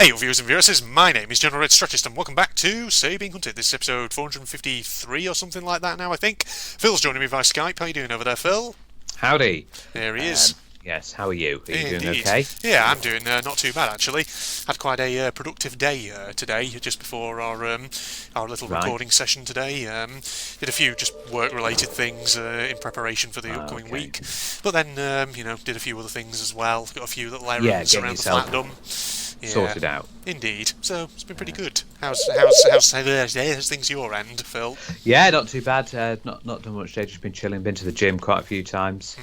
Hey, all viewers and viewers, my name is General Red Strategist, and welcome back to Say Being Hunted. This is episode 453 or something like that now, I think. Phil's joining me via Skype. How you doing over there, Phil? Howdy. There he is. Yes, how are you? Are you Indeed. doing okay? Yeah, I'm doing not too bad, actually. Had quite a productive day today, just before our little Right. recording session today. Did a few just work-related things in preparation for the upcoming okay. week. But then, did a few other things as well. Got a few little errands Yeah, getting around the yourself flat done. Yeah. sorted out. Indeed. So it's been pretty good. How's things your end, Phil? Yeah, not too bad. Not done much today. Just been chilling. Been to the gym quite a few times.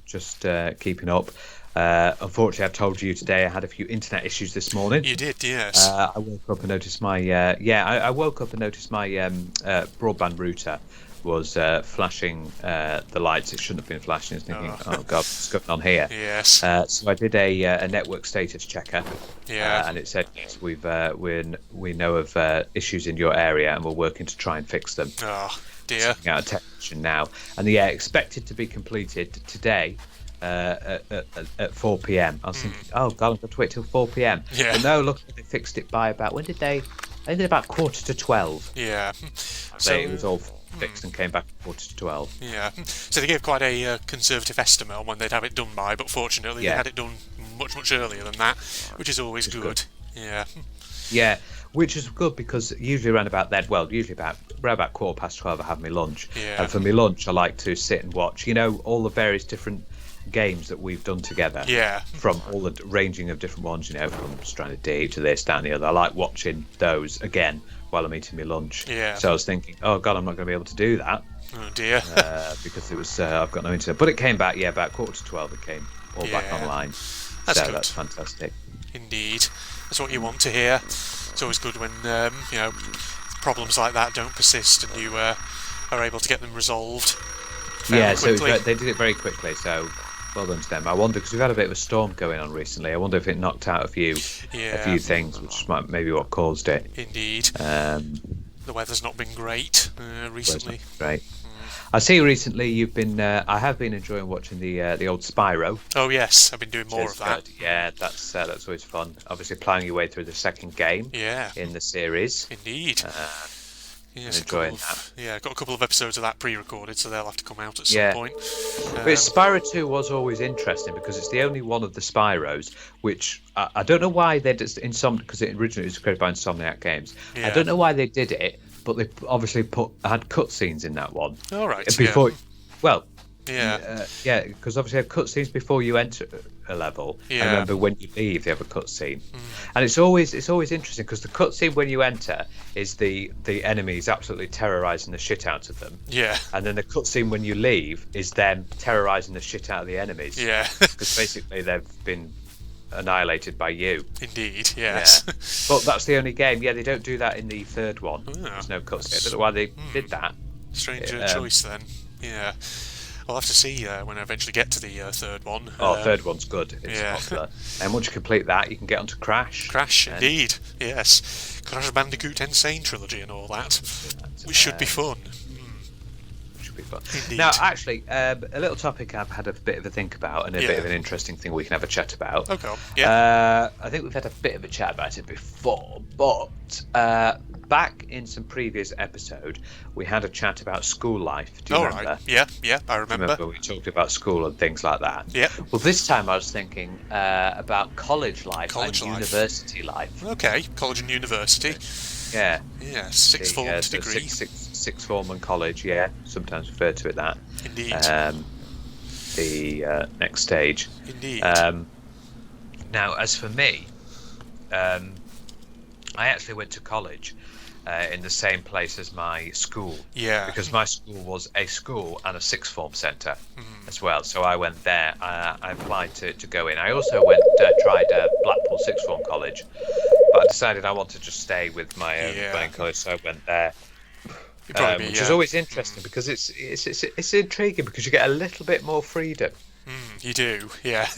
Just keeping up. Unfortunately, I've told you today I had a few internet issues this morning. You did, yes. I woke up and noticed my I woke up and noticed my broadband router was flashing the lights. It shouldn't have been flashing. I was thinking, oh God, what's going on here? Yes. So I did a network status checker, Yeah. and it said yes, we know of issues in your area, and we're working to try and fix them. Oh, dear. Sending out a technician now, and expected to be completed today. At 4 p.m. I was thinking, oh God, I've got to wait till 4 p.m. Yeah. But no, look, they fixed it by about, when did they? I think about 11:45. Yeah. So it was all fixed and came back at 11:45. Yeah. So they gave quite a conservative estimate on when they'd have it done by, but fortunately they Yeah. had it done much earlier than that, which is always Which is good. Yeah. Yeah, which is good because usually around about that, well, usually around about 12:15, I have my lunch. Yeah. And for my lunch, I like to sit and watch, all the various different games that we've done together. Yeah. From all the ranging of different ones, from Stranded Deep to this, that, and the other. I like watching those again while I'm eating my lunch. Yeah. So I was thinking, oh God, I'm not going to be able to do that Oh dear. because it was I've got no internet. But it came back, about 11:45. It came all back Yeah. online. That's so good. that's fantastic. Indeed. That's what you want to hear. It's always good when problems like that don't persist and you are able to get them resolved fairly Yeah, so quickly. they did it very quickly. So well done to them. I wonder, because we've had a bit of a storm going on recently. I wonder if it knocked out a few Yeah. things, which might maybe what caused it. Indeed. The weather's not been great recently. Right. I see recently you've been. I have been enjoying watching the old Spyro. Oh yes, I've been doing more which of is that. good. Yeah, that's always fun. Obviously, ploughing your way through the second game Yeah. in the series. Indeed. Yes, enjoying I've got a couple of episodes of that pre-recorded, so they'll have to come out at some Yeah. point. But Spyro 2 was always interesting because it's the only one of the Spyros which I don't know why they did because it originally was created by Insomniac Games. I Yeah. don't know why they did it, but they obviously had cutscenes in that one All right. before. Well, Yeah. because obviously have cutscenes before you enter a level. Yeah. I remember when you leave, they have a cutscene, and it's always interesting because the cutscene when you enter is the enemies absolutely terrorizing the shit out of them, Yeah. and then the cutscene when you leave is them terrorizing the shit out of the enemies. Yeah. Because basically they've been annihilated by you. Indeed. Yes. But that's the only game. Yeah, they don't do that in the third one. Oh. There's no cutscene. I don't know why they did that. Strange Um, choice then. Yeah. I'll have to see when I eventually get to the third one. Third one's good. It's yeah. popular. And once you complete that, you can get onto Crash. Crash, And- indeed. Yes. Crash Bandicoot Insane trilogy and all that, which should be fun. Should be fun. Indeed. Now, actually, a little topic I've had a bit of a think about, and a Yeah. bit of an interesting thing we can have a chat about. Okay. Yeah. I think we've had a bit of a chat about it before, but back in some previous episode, we had a chat about school life. Do you All remember? right. Yeah. Yeah. I remember. Remember we talked about school and things like that. Yeah. Well, this time I was thinking about college life College and life. university life. Okay. College and university. Yeah. Yeah. Sixth form the degree. sixth form and college. Yeah, sometimes referred to it that. Indeed. The next stage. Indeed. Now, as for me, I actually went to college in the same place as my school. Yeah. Because my school was a school and a sixth form centre as well. So I went there. I applied to go in. I also tried Blackpool Sixth Form College, but I decided I want to just stay with my own Yeah. main college. So I went there. You'd probably be, Which is always interesting because it's intriguing because you get a little bit more freedom. You do. Yeah.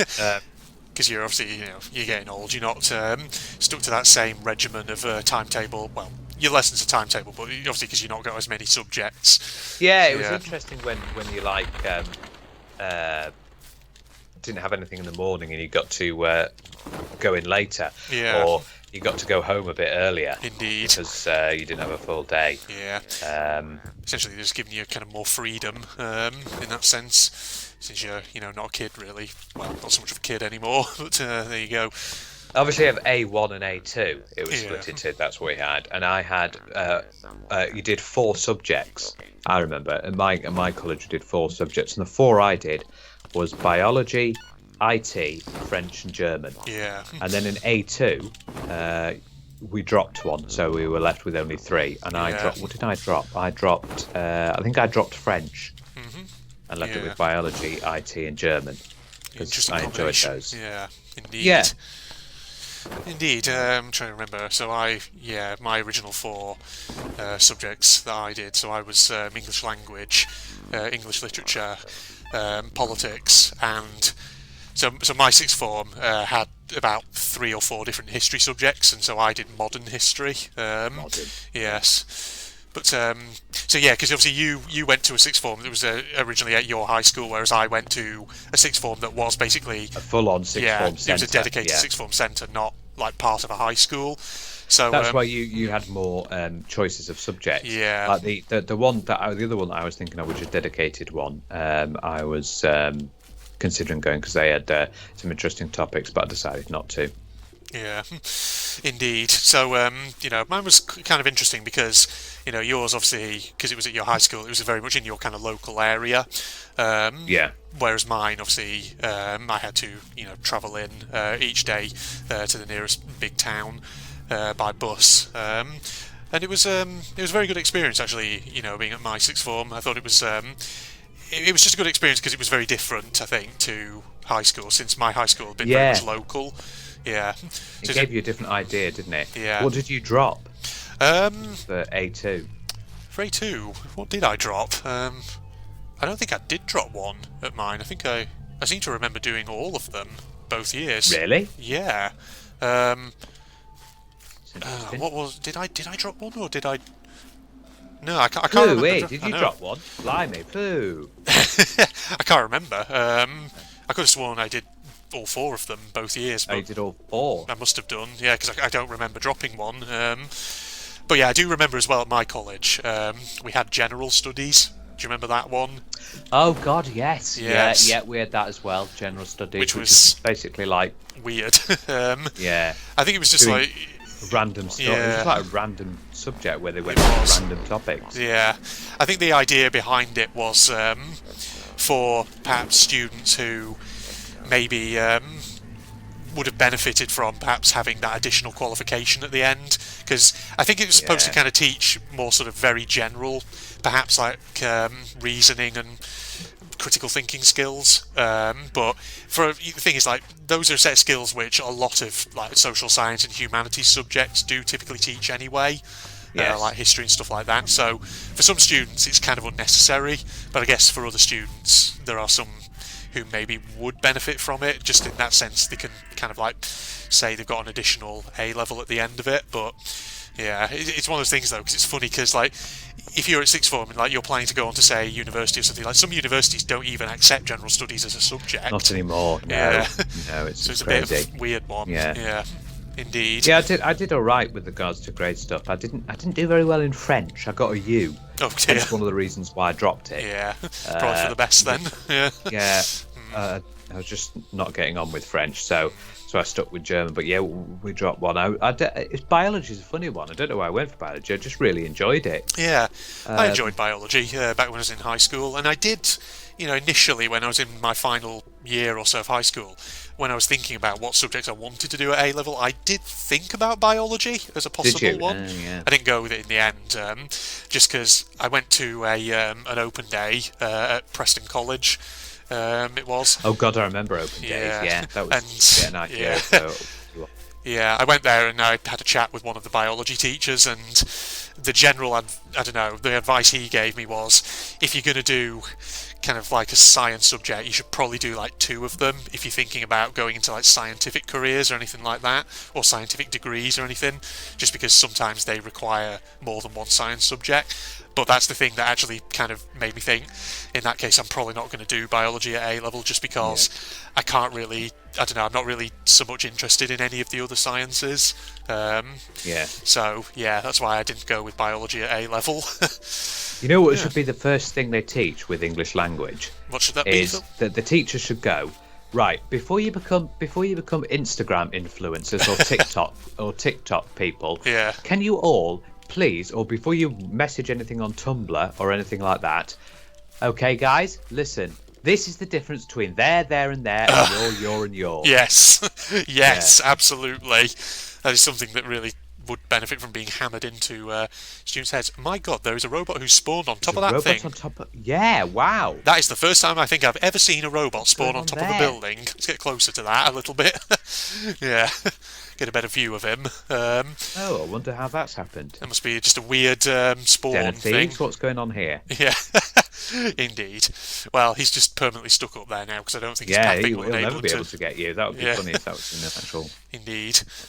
Because you're obviously, you're getting old. You're not stuck to that same regimen of timetable. Well, your lessons are timetable, but obviously because you've not got as many subjects. Yeah, it was Yeah. interesting when you like didn't have anything in the morning and you got to go in later, Yeah. or you got to go home a bit earlier. Indeed. Because you didn't have a full day. Yeah. Essentially, they're just giving you kind of more freedom in that sense, since you're, not a kid really. Well, not so much of a kid anymore, but there you go. Obviously, you have A1 and A2. It was Yeah. split into. That's what we had, and I had. You did 4 subjects. I remember at my college we did 4 subjects, and the 4 I did was biology, IT, French, and German. Yeah. And then in A2, we dropped one, so we were left with only 3. And I Yeah. dropped. What did I drop? I dropped. I think I dropped French, and left it Yeah. with biology, IT, and German. Because Interesting I enjoyed combination. those. Yeah. Indeed. Yeah. Indeed, I'm trying to remember. So my original 4 subjects that I did. So I was English language, English literature, politics, and so my sixth form had about 3 or 4 different history subjects, and so I did modern history. Modern. Yes. But so yeah, because obviously you went to a sixth form that was originally at your high school, whereas I went to a sixth form that was basically A full-on sixth form it centre. was a dedicated yeah. sixth form centre, not like part of a high school. So That's why you had more choices of subjects. Yeah. Like the other one that I was thinking of, which is a dedicated one. I was considering going because they had some interesting topics, but I decided not to. Yeah, indeed. So, mine was kind of interesting because, yours obviously, because it was at your high school, it was very much in your kind of local area. Yeah. Whereas mine, obviously, I had to, travel in each day to the nearest big town by bus. And it was a very good experience, actually, being at my sixth form. I thought it was just a good experience because it was very different, I think, to high school, since my high school had been very Yeah. much local. Yeah. It So gave you a different idea, didn't it? Yeah. What did you drop Um, for A2? for A2, what did I drop? I don't think I did drop one at mine. I think I seem to remember doing all of them both years. Really? Yeah. That's interesting. Did I drop one or did I? No, I can't remember. Wait, did I you know. drop one? Blimey, poo. I can't remember. I could have sworn I did all 4 of them both years, Oh, you but did all 4. I must have done. Yeah, because I don't remember dropping one. But yeah, I do remember as well at my college we had general studies. Do you remember that one? Oh God, yes. Yes. Yeah, we had that as well. General studies, Which which was- is basically like Weird. yeah, I think it was just Doing- like. random stuff. It was Yeah. just like a random subject where they went It to was. random topics. Yeah, I think the idea behind it was for perhaps students who maybe would have benefited from perhaps having that additional qualification at the end, because I think it was supposed to Yeah. kind of teach more sort of very general, perhaps like reasoning and critical thinking skills. But the thing is, like, those are a set of skills which a lot of like social science and humanities subjects do typically teach anyway. Yes. Like history and stuff like that. So for some students it's kind of unnecessary, but I guess for other students there are some who maybe would benefit from it, just in that sense they can kind of like say they've got an additional A level at the end of it. But yeah, it's one of those things though, because it's funny because like if you're at sixth form and like you're planning to go on to say university or something, like some universities don't even accept general studies as a subject. Not anymore. No, Yeah. no, it's So it's a crazy. bit of a weird one. Yeah. Indeed. Yeah, I did all right with regards to grade stuff. I didn't do very well in French. I got a U. Oh dear. That's one of the reasons why I dropped it. Yeah. Probably for the best then. Yeah. Yeah, I was just not getting on with French, so I stuck with German. But yeah, we dropped one. Biology is a funny one. I don't know why I went for biology. I just really enjoyed it. Yeah, I enjoyed biology back when I was in high school, and I did, initially when I was in my final year or so of high school, when I was thinking about what subjects I wanted to do at A level, I did think about biology as a possible you? one. Oh, yeah. I didn't go with it in the end, just because I went to an open day at Preston College. It was. Oh God, I remember open days. Yeah. Yeah, that was And- a nice yeah. year. So, Yeah, I went there and I had a chat with one of the biology teachers, and the general I don't know, the advice he gave me was, if you're going to do kind of like a science subject, you should probably do like 2 of them if you're thinking about going into like scientific careers or anything like that, or scientific degrees or anything, just because sometimes they require more than one science subject. But that's the thing that actually kind of made me think, in that case, I'm probably not going to do biology at A level, just because I can't really, I don't know, I'm not really so much interested in any of the other sciences. So, yeah, that's why I didn't go with biology at A level. You know what should be the first thing they teach with English language? What should that be, Is Phil? that the teacher should go, right, before you become Instagram influencers or TikTok people, can you all please, or before you message anything on Tumblr or anything like that, okay guys, listen, this is the difference between there, and there, and your and your. Yes, absolutely. That is something that really would benefit from being hammered into students' heads. My God, there is a robot who's spawned on top of that thing. Yeah, wow. That is the first time I think I've ever seen a robot spawn on top of a building. Let's get closer to that a little bit. Yeah, get a better view of him. I wonder how that's happened. It must be just a weird spawn thing. What's going on here? Yeah. Indeed. Well, he's just permanently stuck up there now because I don't think his mapping will he'll enable never be able to get you. That would be funny if that was an actual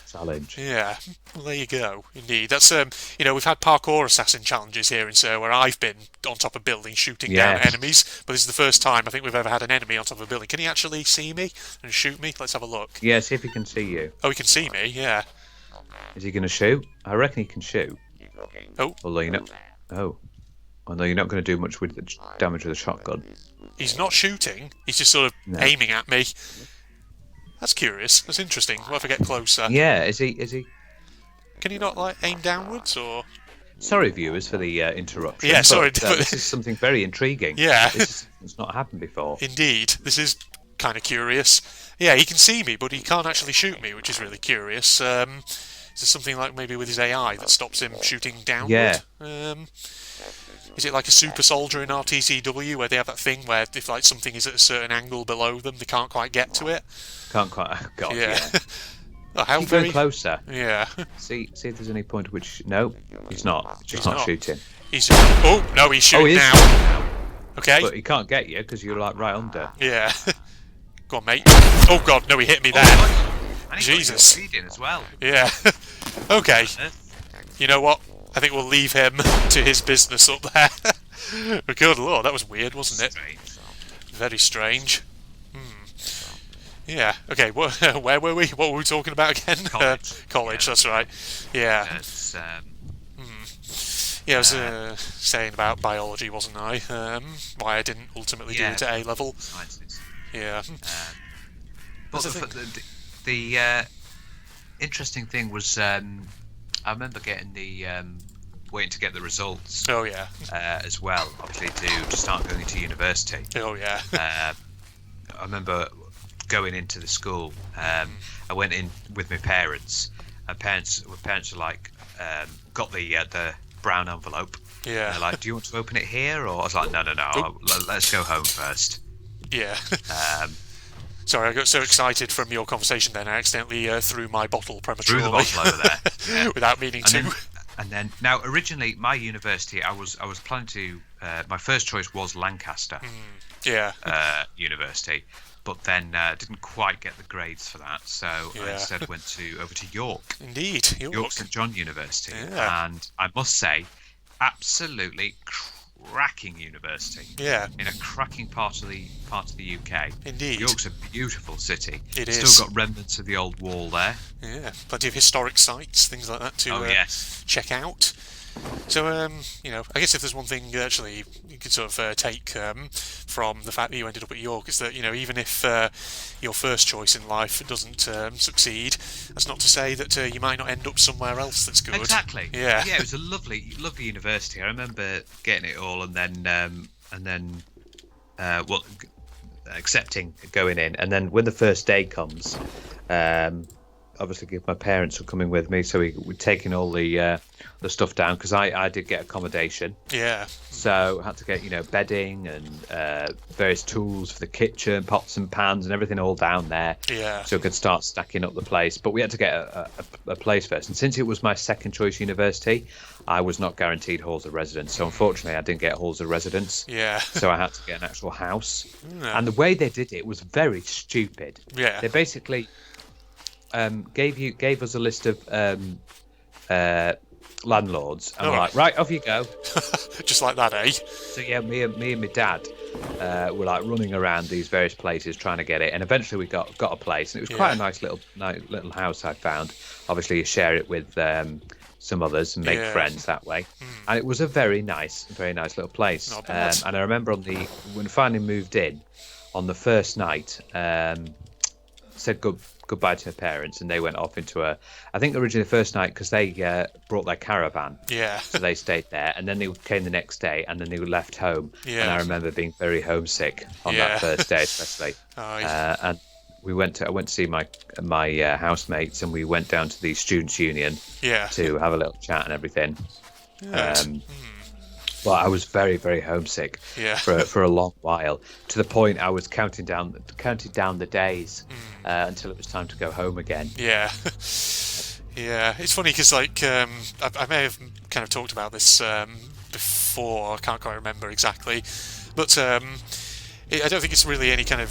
challenge. Yeah, well, there you go. Indeed, that's we've had parkour assassin challenges here in Sir, where I've been on top of buildings shooting down enemies, but this is the first time I think we've ever had an enemy on top of a building. Can he actually see me and shoot me? Let's have a look. Yeah, see if he can see you. Oh, he can see me. Yeah. Is he going to shoot? I reckon he can shoot. Oh. Although you're not. Oh. Although you're not going to do much with the damage with a shotgun. He's not shooting. He's just sort of aiming at me. That's curious. That's interesting. What if I get closer? Yeah. Is he? Can he not like aim downwards or? Sorry, viewers, for the interruption. Yeah, sorry. This is something very intriguing. Yeah. It's not happened before. Indeed. This is kind of curious. Yeah, he can see me, but he can't actually shoot me, which is really curious. Is there something like maybe with his AI that stops him shooting downward? Yeah. Is it like a super soldier in RTCW where they have that thing where if like something is at a certain angle below them, they can't quite get to it? Can't quite. Oh, God, yeah. Oh, how Keep very going closer. Yeah. See if there's any point at which. No, he's not. He's just not shooting. He's shooting now. Okay. But he can't get you because you're like right under. Yeah. Go on, mate. Oh God, no, he hit me there. And Jesus. Got your as well. Yeah. Okay. You know what? I think we'll leave him to his business up there. Good Lord, that was weird, wasn't it? Strange. Very strange. Yeah. Okay. Where were we? What were we talking about again? College. That's right. Yeah. Yeah, I was saying about biology, wasn't I? Why I didn't ultimately do it at A level. Sciences. Yeah. But the interesting thing was, I remember getting the waiting to get the results. Oh yeah. As well, obviously to start going to university. Oh yeah. I remember going into the school. I went in with my parents. And parents were like, got the brown envelope. Yeah. And they're like, do you want to open it here? Or I was like, no. Let's go home first. Yeah. Sorry, I got so excited from your conversation then I accidentally threw my bottle prematurely. Threw the bottle over there. Yeah. Without meaning to. And then, now originally my university, I was planning to, my first choice was Lancaster University, but then didn't quite get the grades for that, so I instead went over to York. Indeed, York St John University, yeah. And I must say, absolutely cracking university. Yeah. In a cracking part of the UK. Indeed. York's a beautiful city. It is. Still got remnants of the old wall there. Yeah, plenty of historic sites, things like that to check out. So, I guess if there's one thing actually you could sort of take from the fact that you ended up at York, is that, even if your first choice in life doesn't succeed, that's not to say that you might not end up somewhere else that's good. Exactly. Yeah. Yeah, it was a lovely university. I remember getting it all and then accepting going in, and then when the first day comes, obviously my parents were coming with me, so we'd taken all the stuff down because I did get accommodation. Yeah. So I had to get, bedding and various tools for the kitchen, pots and pans and everything all down there. Yeah. So we could start stacking up the place. But we had to get a place first. And since it was my second choice university, I was not guaranteed halls of residence. So unfortunately, I didn't get halls of residence. Yeah. So I had to get an actual house. Yeah. And the way they did it was very stupid. Yeah. They basically gave us a list of landlords, and All we're right. like, right, off you go. Just like that, eh? So yeah, me and my dad were like running around these various places trying to get it, and eventually we got a place, and it was quite a nice little house I found. Obviously, you share it with some others and make friends that way, and it was a very nice little place. Not bad. And I remember when we finally moved in on the first night, said goodbye to her parents, and they went off into I think originally the first night because they brought their caravan, Yeah. so they stayed there, and then they came the next day, and then they left home. Yeah. And I remember being very homesick on that first day, especially. Aye. And I went to see my housemates, and we went down to the Students' Union Yeah. to have a little chat and everything. Yeah. But I was very, very homesick Yeah. for a long while, to the point I was counting down the days until it was time to go home again. Yeah. Yeah. It's funny because, like, I may have kind of talked about this before. I can't quite remember exactly. But I don't think it's really any kind of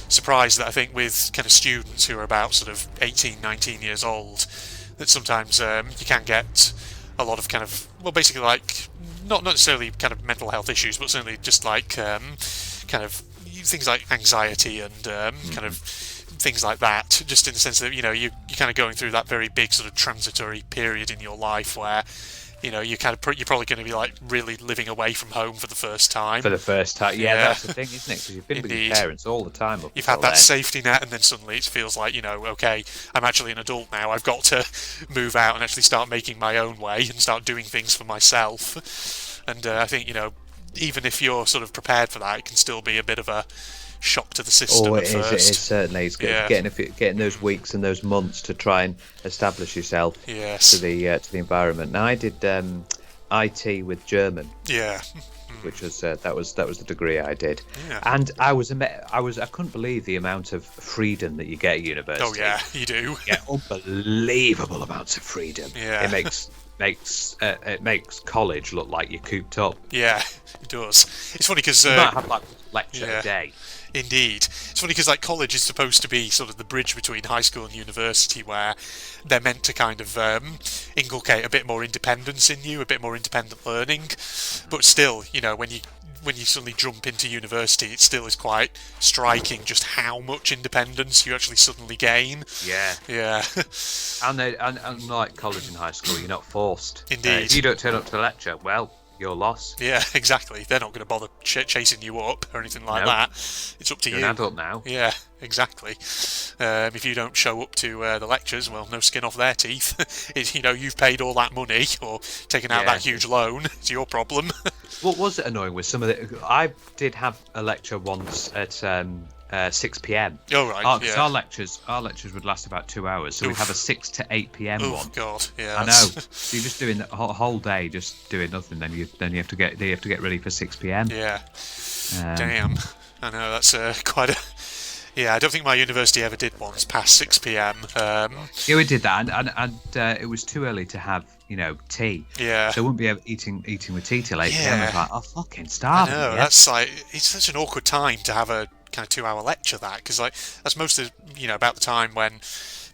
surprise that I think with kind of students who are about sort of 18, 19 years old, that sometimes you can get a lot of kind of, well, basically like, not necessarily kind of mental health issues, but certainly just like kind of things like anxiety and kind of things like that, just in the sense that, you're kind of going through that very big sort of transitory period in your life where, you're probably going to be like really living away from home for the first time. For the first time, yeah, Yeah. that's the thing, isn't it? Because you've been with your parents all the time. You've had that safety net, and then suddenly it feels like, okay, I'm actually an adult now. I've got to move out and actually start making my own way and start doing things for myself. And I think, even if you're sort of prepared for that, it can still be a bit of a shock to the system at first. It is certainly. It's getting those weeks and those months to try and establish yourself Yes. to the environment. Now I did IT with German, Yeah. which was that was the degree I did, Yeah. and I couldn't believe the amount of freedom that you get at university. Oh yeah, you do. You get unbelievable amounts of freedom. Yeah. It makes college look like you're cooped up. Yeah, it does. It's funny because You might have like lecture yeah. a day. Indeed. It's funny because like college is supposed to be sort of the bridge between high school and university, where they're meant to kind of inculcate a bit more independence in you, a bit more independent learning. But still, when you suddenly jump into university, it still is quite striking just how much independence you actually suddenly gain. Yeah. Yeah. And unlike college and high school, you're not forced. Indeed. If you don't turn up to the lecture, well, your loss. Yeah, exactly. They're not going to bother chasing you up or anything like No. that. It's up to You're you. an adult now. Yeah, exactly. If you don't show up to the lectures, well, no skin off their teeth. You've paid all that money or taken out Yeah. that huge loan. It's your problem. What was it annoying with some of the... I did have a lecture once at 6 p.m. Oh, right, Because yeah. our lectures would last about 2 hours, so we'd have a 6 to 8 p.m. Oh, one. God. Yeah. I know. that's- So you're just doing the whole day, just doing nothing. Then you have to get ready for 6 p.m. Yeah. Um, Damn. I know, that's quite a... Yeah, I don't think my university ever did once past 6 p.m. Yeah, we did that, and it was too early to have tea. Yeah. So we wouldn't be eating with tea till 8 p.m. Yeah. I was like, oh, fucking I starving. know, yeah. that's like... It's such an awkward time to have a kind of 2-hour lecture, that, because like that's most of about the time when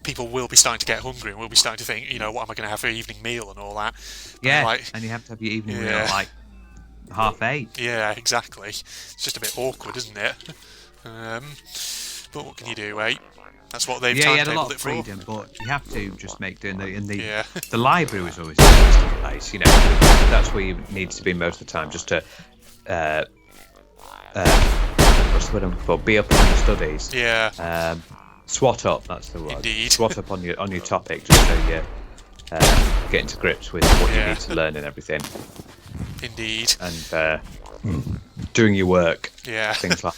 people will be starting to get hungry and will be starting to think, what am I going to have for evening meal and all that. Yeah, like, and you have to have your evening meal Yeah. at like 8:30. yeah, exactly. It's just a bit awkward, isn't it? But what can you do, eh? That's what they've Yeah, you had a timetabled lot it of for. freedom, but you have to just make do. And the Yeah. the library was always the best place. That's where you need to be most of the time, just to what's the word I'm looking for? Be up on your studies. Yeah, SWAT up. That's the word. Indeed. SWAT up on your topic, just so you get to grips with what you Yeah. need to learn and everything, indeed. and doing your work. Yeah, Things like,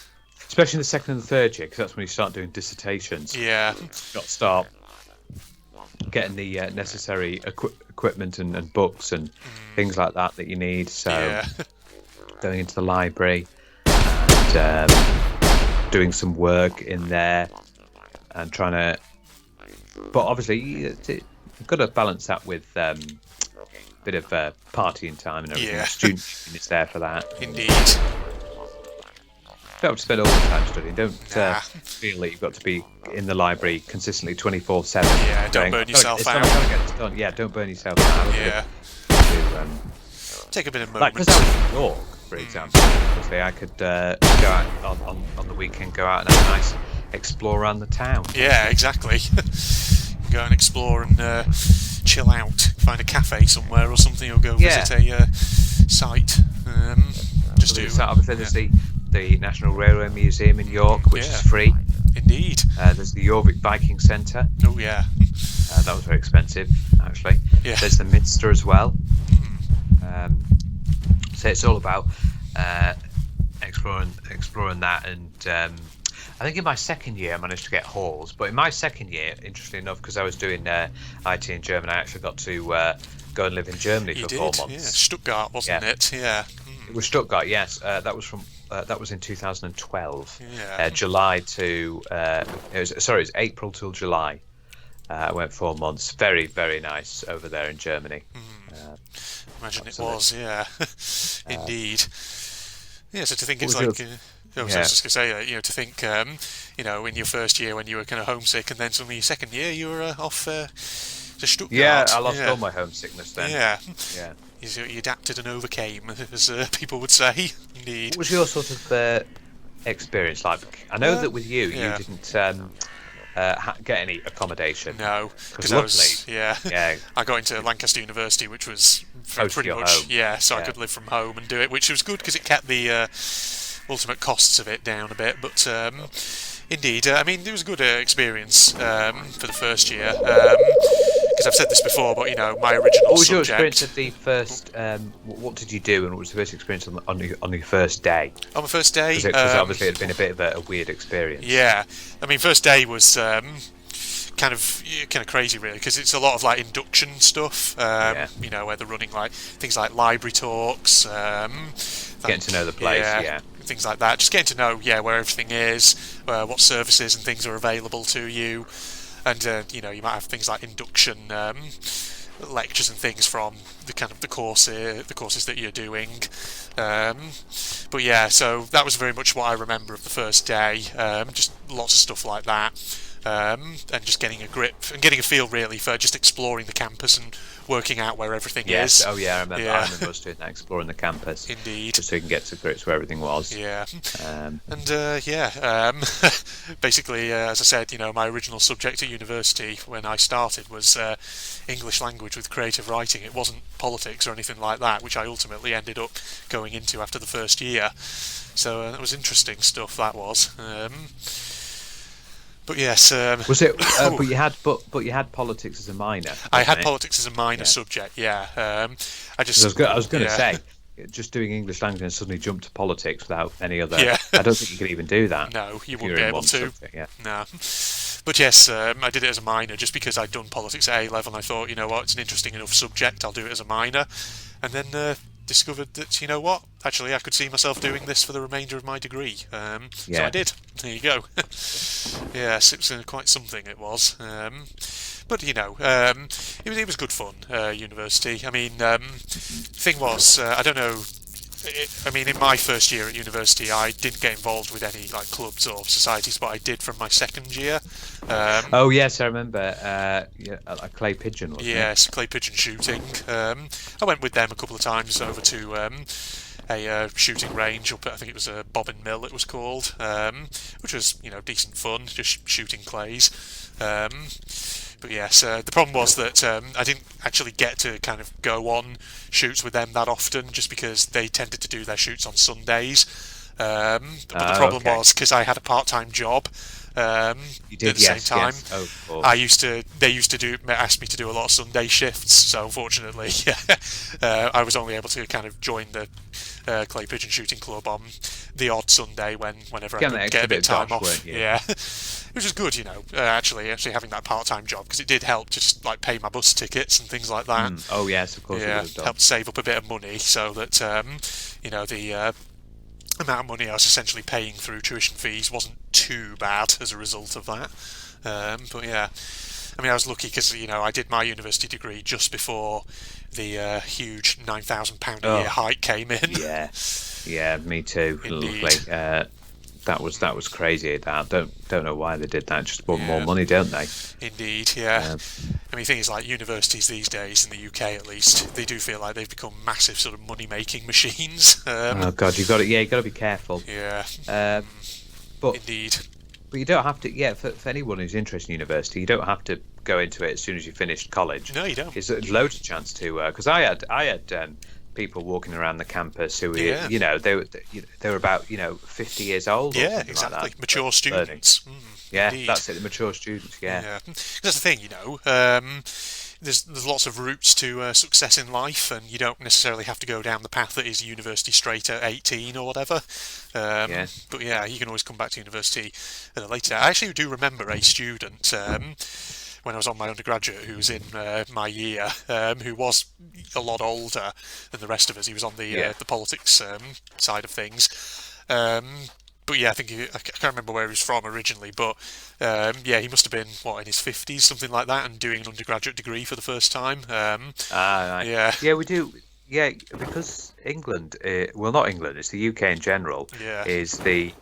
especially in the second and the third year, because that's when you start doing dissertations. yeah, Got to start getting the necessary equipment and books and things like that you need. So Yeah. going into the library and doing some work in there and trying to. But obviously, you've got to balance that with a bit of partying time and everything. Yeah. Student union is there for that. Indeed. Don't have to spend all the time studying. Don't Nah. feel that you've got to be in the library consistently 24/7. Yeah, don't burn yourself out. I've got to get this done. Yeah, don't burn yourself out. Yeah. To, Take a bit of like, moment. because I was in New York, for example, obviously I could go out on the weekend, go out and have a nice explore around the town. Yeah, exactly. Go and explore and chill out. Find a cafe somewhere or something, or go Yeah. visit a site. Just So do. there's obviously there's the National Railway Museum in York, which Yeah. is free. Indeed. There's the Jorvik Viking Centre. Oh yeah. That was very expensive, actually. Yeah. There's the Minster as well. So it's all about exploring that, and I think in my second year I managed to get halls. But in my second year, interestingly enough, because I was doing IT in German, I actually got to go and live in Germany You for did. 4 Yeah. months. Stuttgart, wasn't Yeah. it? Yeah. It was Stuttgart, yes. That was in 2012. Yeah. July to it was April till July. I went 4 months. Very, very nice over there in Germany. Imagine Absolutely. it was. Yeah. Indeed. Yeah. So to think it's What like. was yours? I was just going to say, to think, in your first year when you were kind of homesick, and then suddenly your second year you were off to Stuttgart. Yeah, I lost all my homesickness then. Yeah. Yeah. You adapted and overcame, as people would say. Indeed. What was your sort of experience like? I know that with you, yeah. you didn't get any accommodation. No, because I luckily, was yeah, I got into Lancaster University, which was Close to pretty your much home. so I Yeah. could live from home and do it, which was good because it kept the ultimate costs of it down a bit. But indeed, I mean, it was a good experience for the first year. Because I've said this before, but my original What was your subject experience at the first? What did you do, and what was the first experience on your first day? on my first day. Because obviously it had been a bit of a weird experience. Yeah, I mean, first day was kind of crazy, really, because it's a lot of like induction stuff. Where they're running like things like library talks, Getting to know the place, yeah. things like that. Just getting to know, where everything is, what services and things are available to you, and you might have things like induction lectures and things from the courses that you're doing. But yeah, so that was very much what I remember of the first day. Just lots of stuff like that. And just getting a grip and getting a feel really for just exploring the campus and working out where everything is. Oh yeah, I remember. Yeah. I remember us doing that, exploring the campus. Indeed. Just so you can get to grips where everything was. Yeah. Um, And basically, as I said, my original subject at university when I started was English language with creative writing. It wasn't politics or anything like that, which I ultimately ended up going into after the first year. So that was interesting stuff. That was. But yes, was it? But you had politics as a minor. I had wasn't it? politics as a minor subject. Yeah, I just. 'Cause I was going to yeah. say, just doing English language and suddenly jump to politics without any other. Yeah. I don't think you could even do that. No, you if wouldn't you're be in able one to. subject, yeah. No. But yes, I did it as a minor just because I'd done politics at A level, and I thought, it's an interesting enough subject. I'll do it as a minor, and then discovered that actually I could see myself doing this for the remainder of my degree. So Yeah. I did. There you go. Yes, it was quite something. It was. But it was good fun. University. I mean, thing was, I don't know. In my first year at university, I didn't get involved with any like clubs or societies, but I did from my second year. Oh yes, I remember. A clay pigeon. Wasn't Yes, clay pigeon shooting. I went with them a couple of times over to a shooting range up at, I think it was a Bobbin Mill it was called, which was decent fun, just shooting clays. But yes, the problem was that I didn't actually get to kind of go on shoots with them that often, just because they tended to do their shoots on Sundays. But the problem was because I had a part-time job. You did, at the same time. Yes. Oh, of course. They used to ask me to do a lot of Sunday shifts, so unfortunately, I was only able to kind of join the clay pigeon shooting club on the odd Sunday whenever I Getting could that get extra a bit bit of time of dosh, off. weren't you? Yeah, which was good, actually having that part-time job, because it did help just like pay my bus tickets and things like that. Oh yes, of course. Yeah, it would have done. helped save up a bit of money so that the amount of money I was essentially paying through tuition fees wasn't too bad as a result of that. But yeah, I mean, I was lucky because I did my university degree just before the huge £9,000 a year hike came in. Yeah, me too. Indeed. Luckily, that was crazy. That don't know why they did that. Just want more money, don't they? Indeed, yeah. I mean, the thing is, like universities these days in the UK, at least, they do feel like they've become massive sort of money-making machines. Oh God, you got to be careful. Yeah. But indeed. But you don't have to. Yeah, for anyone who's interested in university, you don't have to go into it as soon as you finish college. No, you don't. There's loads of chance to. Because I had people walking around the campus who were, they were about 50 years old. Or yeah, exactly. Like that. Mature students. Yeah, indeed. that's it. The mature students. Yeah. That's the thing, there's lots of routes to success in life, and you don't necessarily have to go down the path that is university straight at 18 or whatever. But yeah, you can always come back to university at a later date. I actually do remember a student when I was on my undergraduate who was in my year, who was a lot older than the rest of us. He was on the politics side of things. But yeah, I can't remember where he was from originally, but he must have been in his 50s, something like that, and doing an undergraduate degree for the first time. Right. Yeah, we do. Yeah, because England, well, not England, it's the UK in general, is the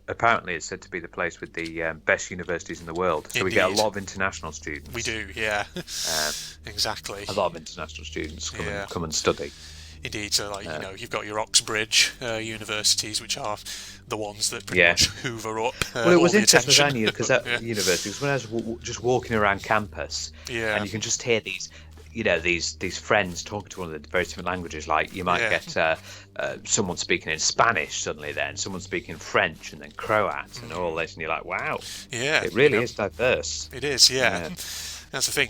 apparently it's said to be the place with the best universities in the world. So Indeed. We get a lot of international students. We do, yeah, exactly. A lot of international students come and study. Indeed, so you've got your Oxbridge universities, which are the ones that pretty much hoover up. Well, it was all interesting the as I attention. knew because at university, when I was just walking around campus, and you can just hear these, these friends talking to one of the very different languages. Like you might get someone speaking in Spanish suddenly, then someone speaking French, and then Croat, and all this, and you're like, wow, it really is diverse. It is, yeah. That's the thing,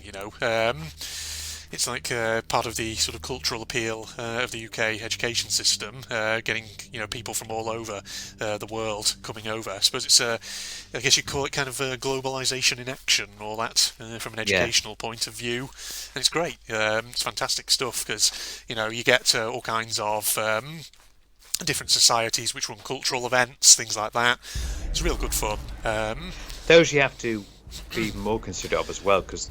It's like part of the sort of cultural appeal of the UK education system, getting people from all over the world coming over. I suppose it's I guess you'd call it kind of globalization in action, all that from an educational point of view, and it's great. It's fantastic stuff because you get all kinds of different societies which run cultural events, things like that. It's real good fun. Those you have to be even more considerate of as well, because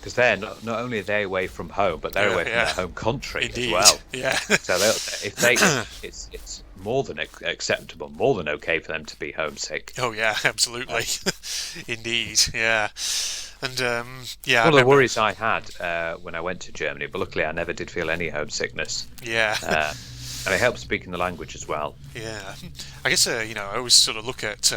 because they're not only are they away from home, but they're away from their home country Indeed. as well. Yeah. So it's more than acceptable, more than okay for them to be homesick. Oh yeah, absolutely. Indeed, yeah. And one of the worries I had when I went to Germany, but luckily I never did feel any homesickness. Yeah. And it helps speaking the language as well. Yeah. I guess I always sort of look at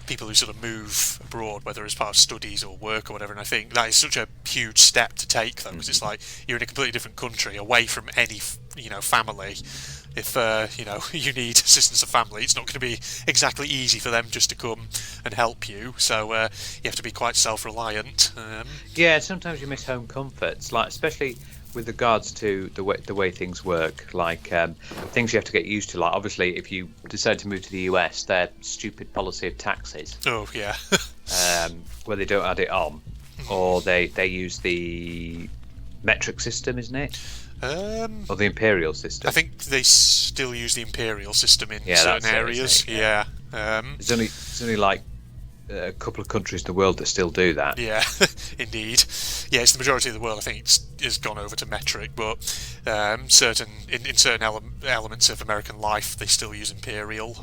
people who sort of move abroad, whether as part of studies or work or whatever, and I think that is such a huge step to take, though, because it's like you're in a completely different country, away from any family. If you need assistance of family, it's not going to be exactly easy for them just to come and help you. So you have to be quite self-reliant. Yeah, sometimes you miss home comforts, like especially with regards to the way things work, like things you have to get used to. Like obviously, if you decide to move to the US, their stupid policy of taxes. Oh yeah. Where they don't add it on, or they use the metric system, isn't it? Or the imperial system. I think they still use the imperial system in certain that's areas. it, yeah. There's only like a couple of countries in the world that still do that. Yeah, indeed. Yeah, it's the majority of the world. I think it's gone over to metric, but in certain elements of American life, they still use imperial.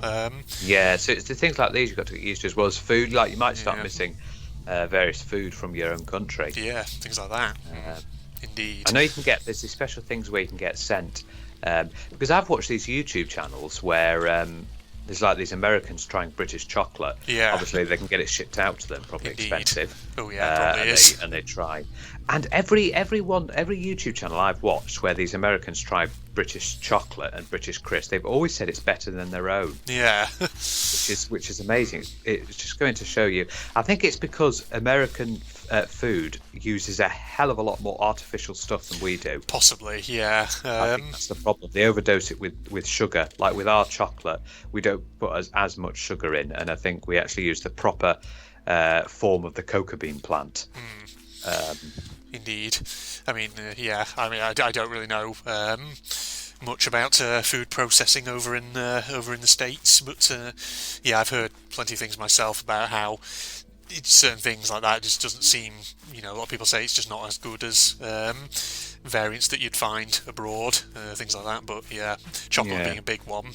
Yeah, so it's the things like these you've got to get used to, as well as food. Like you might start missing various food from your own country. Yeah, things like that. Indeed. I know there's these special things where you can get sent, because I've watched these YouTube channels where there's like these Americans trying British chocolate. Yeah. Obviously, they can get it shipped out to them, probably Indeed. expensive. Oh yeah, probably and they try. And every YouTube channel I've watched where these Americans try British chocolate and British crisp, they've always said it's better than their own, Yeah. which is amazing. It's just going to show you. I think it's because American food uses a hell of a lot more artificial stuff than we do. Possibly, yeah. I think that's the problem. They overdose it with sugar. Like with our chocolate, we don't put as much sugar in, and I think we actually use the proper form of the cocoa bean plant. Indeed. I mean, yeah. I mean, I don't really know much about food processing over in the States, but yeah, I've heard plenty of things myself about how certain things like that just doesn't seem. You know, a lot of people say it's just not as good as variants that you'd find abroad, things like that. But yeah, chocolate being a big one.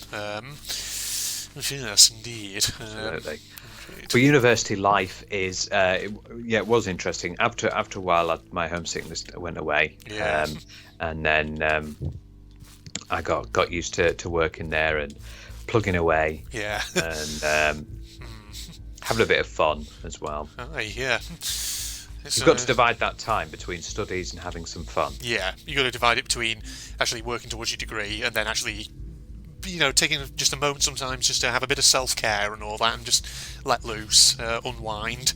Yes, indeed. Absolutely. But university life is, it was interesting. After a while, my homesickness went away, and then I got used to working there and plugging away, and having a bit of fun as well. Yeah. You've got to divide that time between studies and having some fun. Yeah, you've got to divide it between actually working towards your degree and then actually, you know, taking just a moment sometimes just to have a bit of self-care and all that and just let loose, unwind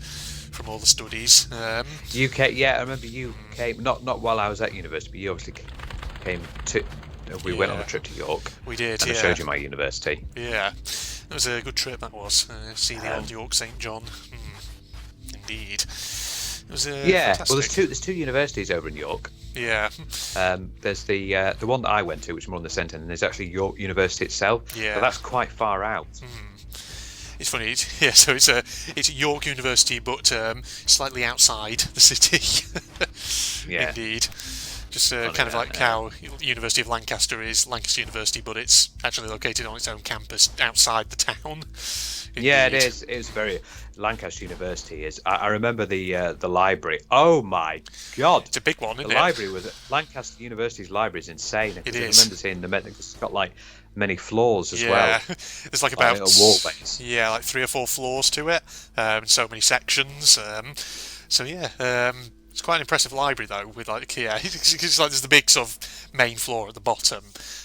from all the studies. UK, yeah, I remember you came, not while I was at university, but you obviously came to, we went on a trip to York. We did, and I showed you my university. Yeah, it was a good trip, that was. See the old York St John. Indeed. It was fantastic. Well, there's two universities over in York. Yeah. There's the one that I went to, which is more in the centre, and there's actually York University itself. Yeah. But that's quite far out. It's funny, so it's York University, but slightly outside the city. Yeah. Indeed. Just kind of like how University of Lancaster is Lancaster University, but it's actually located on its own campus outside the town. Indeed. Yeah, it is. It's very Lancaster University is. I remember the library. Oh my God! It's a big one, isn't the it? Library was Lancaster University's library is insane. It I is. remember seeing it's got like many floors as well. There's like about walkways. Yeah, like 3 or 4 floors to it, and so many sections. So yeah. It's quite an impressive library though, with like it's like there's the big sort of main floor at the bottom,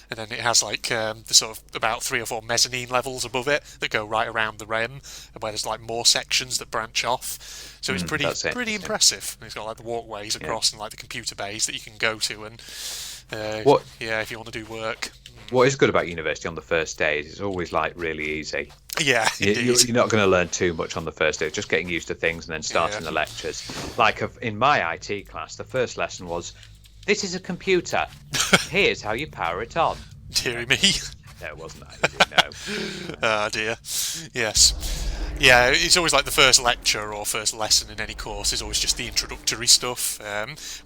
and then it has like the sort of about 3 or 4 mezzanine levels above it that go right around the rim, and where there's like more sections that branch off. So it's pretty impressive. And it's got like the walkways across and like the computer bays that you can go to, and if you want to do work. What is good about university on the first day is it's always like really easy. Yeah, you're not going to learn too much on the first day. Just getting used to things and then starting the lectures. Like in my IT class, the first lesson was, "This is a computer. Here's how you power it on." Deary me. No, it wasn't that easy, no. Oh dear. Yes. Yeah, it's always like the first lecture or first lesson in any course is always just the introductory stuff,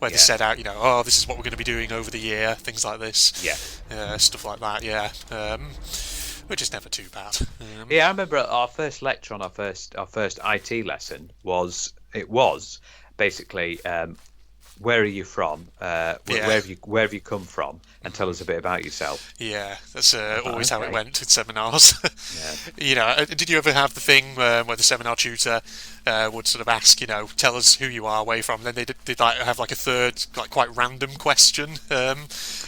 where they set out, this is what we're going to be doing over the year, things like this. Yeah. Stuff like that, yeah. Which is never too bad. Yeah, I remember our first lecture on our first IT lesson was basically where are you from? Where have you come from? And tell us a bit about yourself. Yeah, that's always how it went in seminars. Did you ever have the thing where the seminar tutor would sort of ask, tell us who you are, where you're from? Then they'd like have like a third, like quite random question that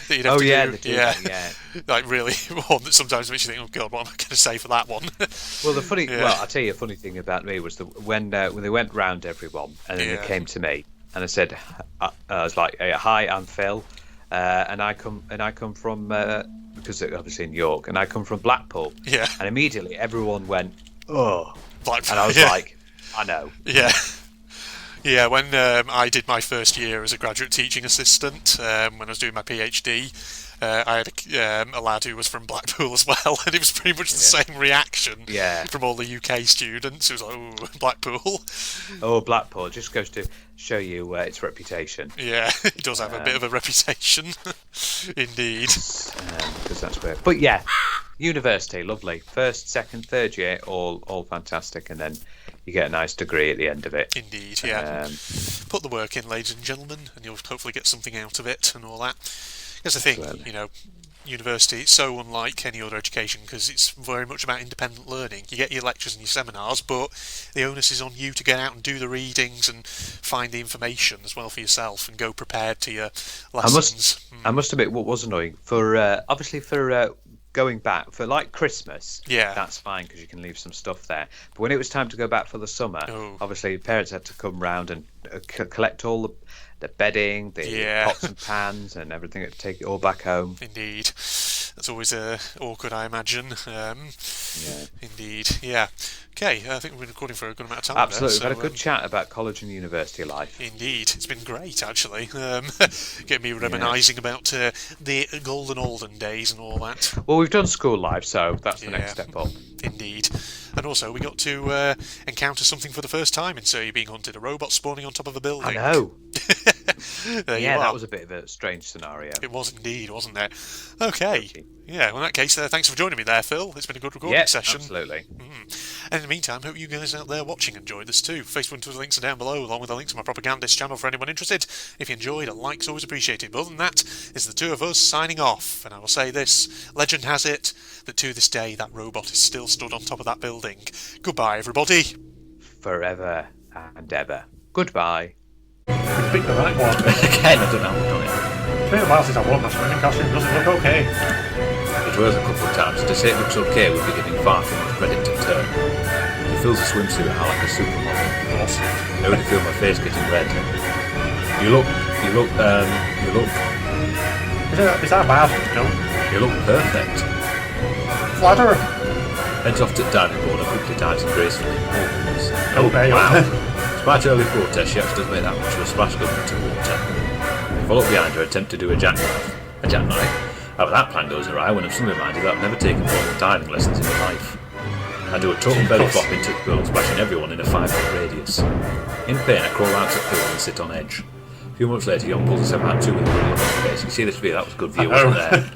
you'd have to do. Yeah. Like really one that sometimes makes you think, oh God, what am I going to say for that one? Well, I'll tell you a funny thing about me was when they went round everyone and then they came to me and I said, I was like, "Hi, I'm Phil." And I come from because obviously in York, and I come from Blackpool. Yeah. And immediately everyone went, "Oh," Blackpool. And I was like, "I know." Yeah. Yeah. When I did my first year as a graduate teaching assistant, when I was doing my PhD, I had a lad who was from Blackpool as well, and it was pretty much the same reaction from all the UK students. It was like, "Oh, Blackpool." Oh, Blackpool just goes to show you its reputation. Yeah, it does have a bit of a reputation, indeed. Because that's where. But yeah, university, lovely. First, second, third year, all fantastic, and then you get a nice degree at the end of it. Indeed, yeah. Put the work in, ladies and gentlemen, and you'll hopefully get something out of it and all that. That's the thing, university, it's so unlike any other education because it's very much about independent learning. You get your lectures and your seminars, but the onus is on you to get out and do the readings and find the information as well for yourself and go prepared to your lessons. I must admit, what was annoying for obviously for going back for like Christmas, Yeah. that's fine because you can leave some stuff there. But when it was time to go back for the summer, Oh. obviously parents had to come round and collect all the bedding, the Yeah. pots and pans, and everything, to take it all back home. Indeed. That's always awkward, I imagine. Yeah. Indeed. Yeah. Okay, I think we've been recording for a good amount of time. Absolutely, There, we've had a good chat about college and university life. Indeed, it's been great actually. Getting me reminiscing about the golden olden days and all that. Well, we've done school life, so that's the Yeah. next step up. Indeed, and also we got to encounter something for the first time in So You're Being Hunted: a robot spawning on top of a building. I know. There you Yeah, are. that was a bit of a strange scenario. It was indeed, wasn't it? Okay. Yeah, well, in that case, thanks for joining me there, Phil. It's been a good recording Yeah, session. absolutely. And in the meantime, hope you guys out there watching enjoyed this too. Facebook and Twitter links are down below, along with the link to my propagandist channel for anyone interested. If you enjoyed, a like's always appreciated. But other than that, it's the two of us signing off. And I will say this, legend has it that to this day that robot is still stood on top of that building. Goodbye, everybody. Forever and ever. Goodbye. Pick the right one. Again, I don't know how I've done it. It's been a while since I wore my swimming costume. Does it look okay? It was a couple of times. To say it looks okay would be giving far too much credit to Turn. He fills a swimsuit out like a supermodel. Awesome. I already feel my face getting red. You look Is that bad? No. perfect. Flatterer. Heads off to the dining board and quickly dives in gracefully. Oh, Okay. wow. Despite early protest, she actually does make that much of a splash going into water. I follow up behind her, attempt to do a jackknife. A jackknife? However, that plan goes awry when I'm suddenly reminded that I've never taken formal diving lessons in my life. I do a total belly flop into the pool, splashing everyone in a 5-foot radius. In pain, I crawl out to the pool and sit on edge. A few months later, Jon pulls a 7-2 with a bullet on his face. You see this video? That was a good view, wasn't there?